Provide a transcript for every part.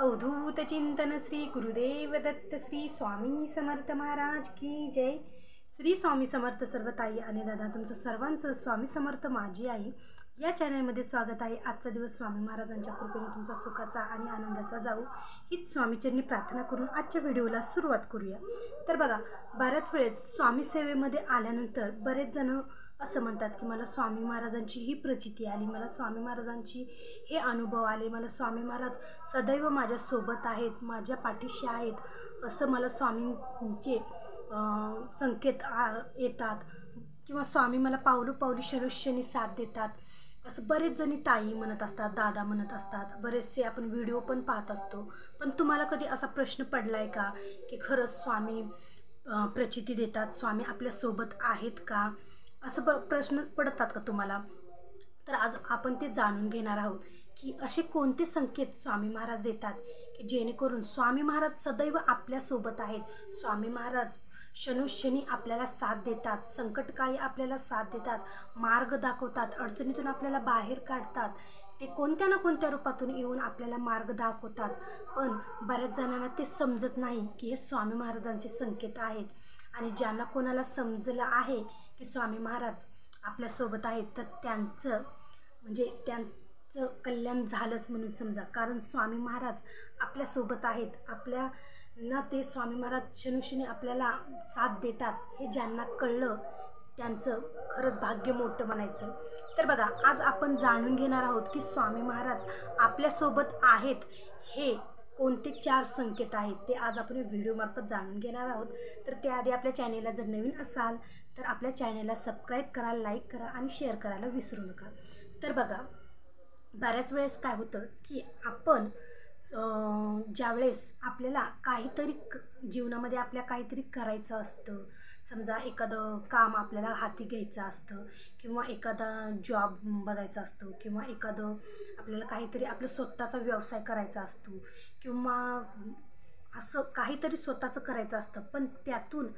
अवधूत चिंतन श्री गुरुदेव दत्त श्री स्वामी समर्थ महाराज की जय। श्री स्वामी समर्थ सर्वताई आणि दादा तुमचं सर्वांचं स्वामी समर्थ माझी आई या चॅनलमध्ये स्वागत आहे। आजचा दिवस स्वामी महाराजांच्या कृपेने तुमचा सुखाचा आणि आनंदाचा जाऊ हीच स्वामीचरणी प्रार्थना करून आजच्या व्हिडिओला सुरुवात करूया। तर बघा, बऱ्याच वेळेस स्वामी सेवेमध्ये आल्यानंतर बरेच जण असं म्हणतात की मला स्वामी महाराजांची ही प्रचिती आली, मला स्वामी महाराजांची हे अनुभव आले, मला स्वामी महाराज सदैव माझ्यासोबत आहेत, माझ्या पाठीशी आहेत, असं मला स्वामींचे संकेत येतात किंवा स्वामी मला पावलोपावली शनोशनी साथ देतात, असं बरेच जणी ताई म्हणत असतात, दादा म्हणत असतात, बरेचसे आपण व्हिडिओ पण पाहत असतो। पण तुम्हाला कधी असा प्रश्न पडलाय का की खरंच स्वामी प्रचिती देतात, स्वामी आपल्यासोबत आहेत का, असं प्रश्न पडतात का तुम्हाला? तर आज आपण ते जाणून घेणार आहोत की असे कोणते संकेत स्वामी महाराज देतात की जेणेकरून स्वामी महाराज सदैव आपल्यासोबत आहेत, स्वामी महाराज क्षणोक्षणी आपल्याला साथ देतात, संकटकाळी आपल्याला साथ देतात, मार्ग दाखवतात, अडचणीतून आपल्याला बाहेर काढतात, ते कोणत्या ना कोणत्या रूपातून येऊन आपल्याला मार्ग दाखवतात। पण बऱ्याच जणांना ते समजत नाही की हे स्वामी महाराजांचे संकेत आहेत। आणि ज्यांना कोणाला समजलं आहे की स्वामी महाराज आपल्यासोबत आहेत तर त्यांचं कल्याण झालंच म्हणून समजा, कारण स्वामी महाराज आपल्यासोबत आहेत, आपल्याला ते स्वामी महाराज क्षणोक्षणी आपल्याला साथ देतात, हे ज्यांना कळलं त्यांचं खरंच भाग्य मोठं म्हणायचं। तर बघा, आज आपण जाणून घेणार आहोत की स्वामी महाराज आपल्यासोबत आहेत हे कोणते 4 संकेत आहेत, ते आज आपण व्हिडिओमार्फत जाणून घेणार आहोत। तर त्याआधी आपल्या चॅनेलला जर नवीन असाल तर आपल्या चॅनेलला सबस्क्राईब करा, लाईक करा आणि शेअर करायला विसरू नका। तर बघा, बऱ्याच वेळेस काय होतं की आपण ज्यावेळेस आपल्याला काहीतरी जीवनामध्ये आपल्या काहीतरी करायचं असतं, समजा एखादं काम आपल्याला हाती घ्यायचं असतं किंवा एखादा जॉब बघायचा असतो किंवा एखादं आपल्याला काहीतरी आपलं स्वतःचा व्यवसाय करायचा असतो किंवा असं काहीतरी स्वतःचं करायचं असतं, पण त्यातून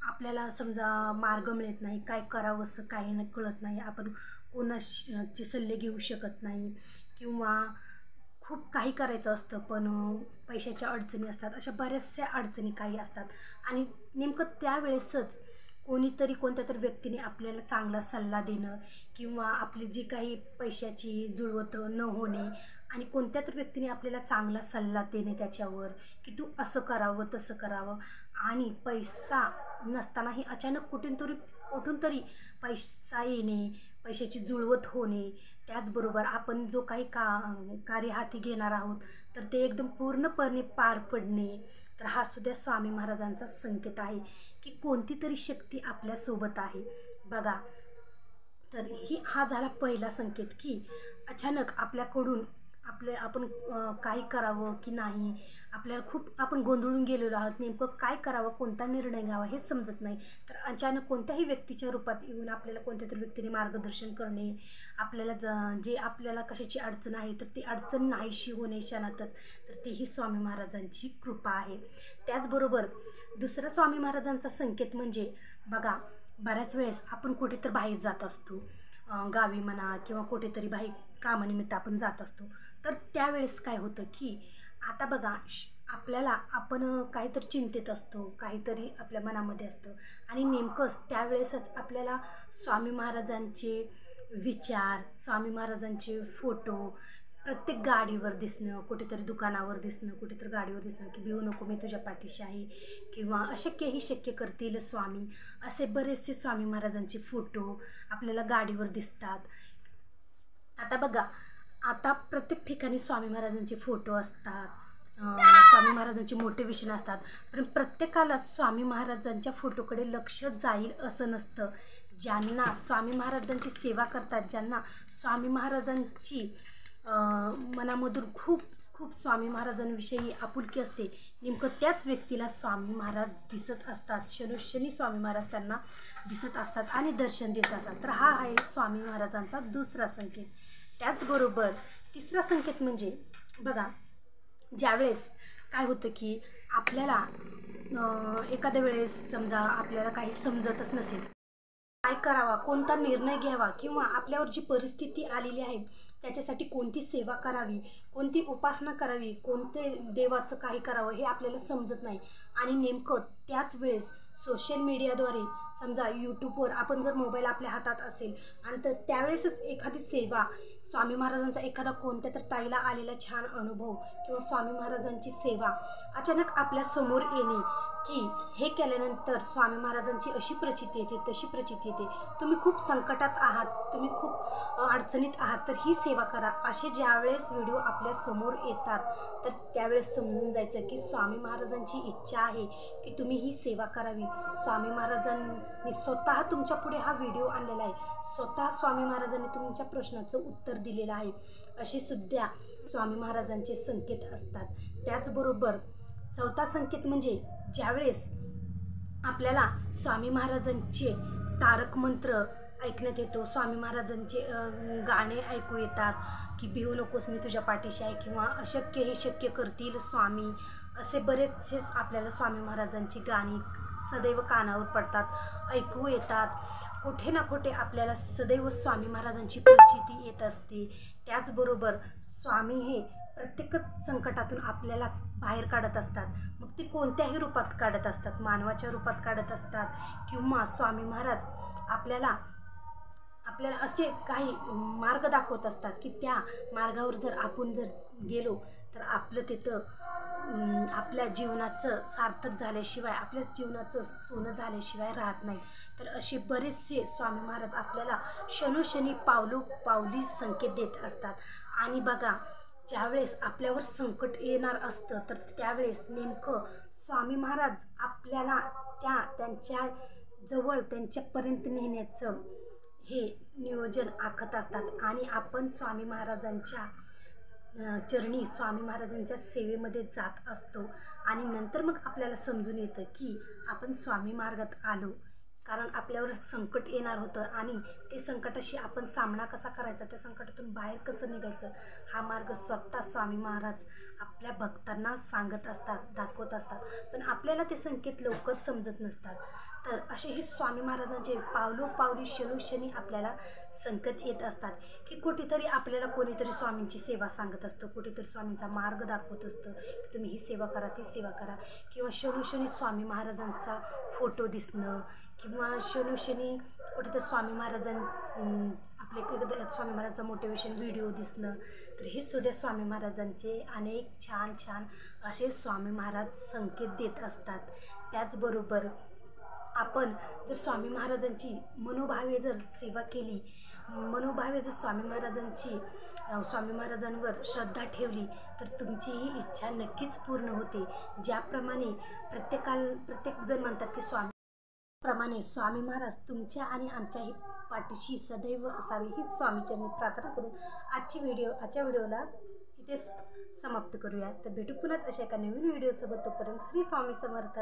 आपल्याला समजा मार्ग मिळत नाही, काय करावं असं काही नाही कळत नाही, आपण कोणाचे सल्ले घेऊ शकत नाही किंवा खूप काही करायचं असतं पण पैशाच्या अडचणी असतात, अशा बऱ्याचशा अडचणी काही असतात। आणि नेमकं त्यावेळेसच कोणीतरी कोणत्या तरी व्यक्तीने आपल्याला चांगला सल्ला देणं किंवा आपली जी काही पैशाची जुळवत न होणे आणि कोणत्या तरी व्यक्तीने आपल्याला चांगला सल्ला देणे त्याच्यावर की तू असं करावं तसं करावं, आणि पैसा नसतानाही अचानक कुठून तरी पैसा येणे, पैशाची जुळवत होणे, त्याचबरोबर आपण जो काही कार्य हाती घेणार आहोत तर ते एकदम पूर्णपणे पार पडणे, तर हा सुद्धा स्वामी महाराजांचा संकेत आहे की कोणती तरी शक्ती आपल्यासोबत आहे। बघा, तर हा झाला पहिला संकेत की अचानक आपल्याकडून आपण काही करावं की नाही, आपल्याला खूप आपण गोंधळून गेलेलो आहोत, नेमकं काय करावं, कोणता निर्णय घ्यावा हे समजत नाही, तर अचानक कोणत्याही व्यक्तीच्या रूपात येऊन आपल्याला कोणत्या तरी व्यक्तीने मार्गदर्शन करणे, आपल्याला जे आपल्याला कशाची अडचण आहे तर ती अडचण नाहीशी होणे क्षणातच, तर तीही स्वामी महाराजांची कृपा आहे। त्याचबरोबर दुसरा स्वामी महाराजांचा संकेत म्हणजे बघा, बऱ्याच वेळेस आपण कुठेतरी बाहेर जात असतो, गावी म्हणा किंवा कुठेतरी बाहेर कामानिमित्त आपण जात असतो, तर त्यावेळेस काय होतं की आता बघा, आपण काहीतरी चिंतेत असतो, काहीतरी आपल्या मनामध्ये असतं आणि नेमकंच त्यावेळेसच आपल्याला स्वामी महाराजांचे विचार, स्वामी महाराजांचे फोटो प्रत्येक गाडीवर दिसणं, कुठेतरी दुकानावर दिसणं, कुठेतरी गाडीवर दिसणं की भिवू नको मी तुझ्या पाठीशी आहे किंवा अशक्यही शक्य करतील स्वामी, असे बरेचसे स्वामी महाराजांचे फोटो आपल्याला गाडीवर दिसतात। आता बघा, आता प्रत्येक ठिकाणी स्वामी महाराजांचे फोटो असतात, स्वामी महाराजांचे मोटिवेशन असतात, पण प्रत्येकाला स्वामी महाराजांच्या फोटोकडे लक्ष जाईल असं नसतं। ज्यांना स्वामी महाराजांची सेवा करतात, ज्यांना स्वामी महाराजांची मनामधून खूप खूप स्वामी महाराजांविषयी आपुलकी असते, नेमकं त्याच व्यक्तीला स्वामी महाराज दिसत असतात, क्षणोक्षणी स्वामी महाराज त्यांना दिसत असतात आणि दर्शन देत असतात। तर हा आहे स्वामी महाराजांचा दुसरा संकेत। त्याचबरोबर तिसरा संकेत म्हणजे बघा, ज्यावेळेस काय होतं की आपल्याला एखाद्या वेळेस समजा आपल्याला काही समजतच नसेल, काय करावा, कोणता निर्णय घ्यावा किंवा आपल्यावर जी परिस्थिती आलेली आहे त्याच्यासाठी कोणती सेवा करावी, कोणती उपासना करावी, कोणते देवाचं काही करावं हे आपल्याला समजत नाही. आणि नेमकं त्याच वेळेस सोशल मीडियाद्वारे समजा यूट्यूबवर आपण जर मोबाईल आपल्या हातात असेल आणि तर त्यावेळेसच एखादी सेवा स्वामी महाराजांचा एखादा कोणत्या तर ताईला आलेला छान अनुभव किंवा स्वामी महाराजांची सेवा अचानक आपल्या समोर येणे की हे केल्यानंतर स्वामी महाराजांची अशी प्रचिती येते, तशी प्रचिती येते, तुम्ही खूप संकटात आहात, तुम्ही खूप अडचणीत आहात, तर ही सेवा करा, असे ज्यावेळेस व्हिडिओ आपल्या समोर येतात तर त्यावेळेस समजून जायचं की स्वामी महाराजांची इच्छा आहे की तुम्ही ही सेवा करावी. स्वामी महाराजांनी स्वतः तुमच्या पुढे हा व्हिडिओ आणलेला आहे, स्वतः स्वामी महाराजांनी तुमच्या प्रश्नाचं उत्तर दिलेलं आहे. असे सुद्धा स्वामी महाराजांचे संकेत असतात. त्याचबरोबर चौथा संकेत म्हणजे ज्यावेळेस आपल्याला स्वामी महाराजांचे तारक मंत्र ऐकण्यात येतो, स्वामी महाराजांचे गाणे ऐकू येतात की भिवू नकोस मी तुझ्या पाठीशी आहे किंवा अशक्य हे शक्य करतील स्वामी, असे बरेचसे आपल्याला स्वामी महाराजांची गाणी सदैव कानावर पडतात, ऐकू येतात. कुठे ना कुठे आपल्याला सदैव स्वामी महाराजांची प्रचिती येत असते. त्याचबरोबर स्वामी हे प्रत्येक संकटातून आपल्याला बाहेर काढत असतात. मग ते कोणत्याही रूपात काढत असतात, मानवाच्या रूपात काढत असतात किंवा स्वामी महाराज आपल्याला असे काही मार्ग दाखवत असतात की त्या मार्गावर जर आपण गेलो तर आपलं तिथं आपल्या जीवनाचं सार्थक झाल्याशिवाय, आपल्या जीवनाचं सोनं झाल्याशिवाय राहत नाही. तर असे बरेचसे स्वामी महाराज आपल्याला क्षणोक्षणी पावली संकेत देत असतात. आणि बघा, ज्यावेळेस आपल्यावर संकट येणार असतं तर त्यावेळेस नेमकं स्वामी महाराज आपल्याला त्यांच्या जवळ त्यांच्यापर्यंत नेण्याचं हे नियोजन आखत असतात. आणि आपण स्वामी महाराजांच्या चरणी स्वामी महाराजांच्या सेवेमध्ये जात असतो आणि नंतर मग आपल्याला समजून येतं की आपण स्वामी मार्गात आलो, कारण आपल्यावर संकट येणार होतं आणि ते संकटाशी आपण सामना कसा करायचा, त्या संकटातून बाहेर कसं निघायचं, हा मार्ग स्वतः स्वामी महाराज आपल्या भक्तांना सांगत असतात, दाखवत असतात. पण आपल्याला ते संकेत लवकर समजत नसतात. तर असे हे स्वामी महाराजांचे पावलोपावली क्षणोक्षणी आपल्याला संकेत येत असतात की कुठेतरी आपल्याला कोणीतरी स्वामींची सेवा सांगत असतं, कुठेतरी स्वामींचा मार्ग दाखवत असतं की तुम्ही ही सेवा करा, ती सेवा करा. किंवा क्षणोक्षणी स्वामी महाराजांचा फोटो दिसणं किंवा क्षणोक्षणी कुठेतरी स्वामी महाराजांचा मोटिवेशन व्हिडिओ दिसणं. तर हे सुद्धा स्वामी महाराजांचे अनेक छान छान असे स्वामी महाराज संकेत देत असतात. त्याचबरोबर आपण जर स्वामी महाराजांची मनोभावे जर सेवा केली, मनोभावे जर स्वामी महाराजांवर श्रद्धा ठेवली तर तुमची ही इच्छा नक्कीच पूर्ण होते. ज्याप्रमाणे प्रत्येक जण म्हणतात की प्रमाणे स्वामी महाराज तुमच्या आणि आमच्याही पाठीशी सदैव असावे हीच स्वामीचरणी प्रार्थना करून आजच्या व्हिडिओला इथे समाप्त करूया. तर भेटू पुन्हाच अशा एका नवीन व्हिडिओसोबत. तोपर्यंत श्री स्वामी समर्थ.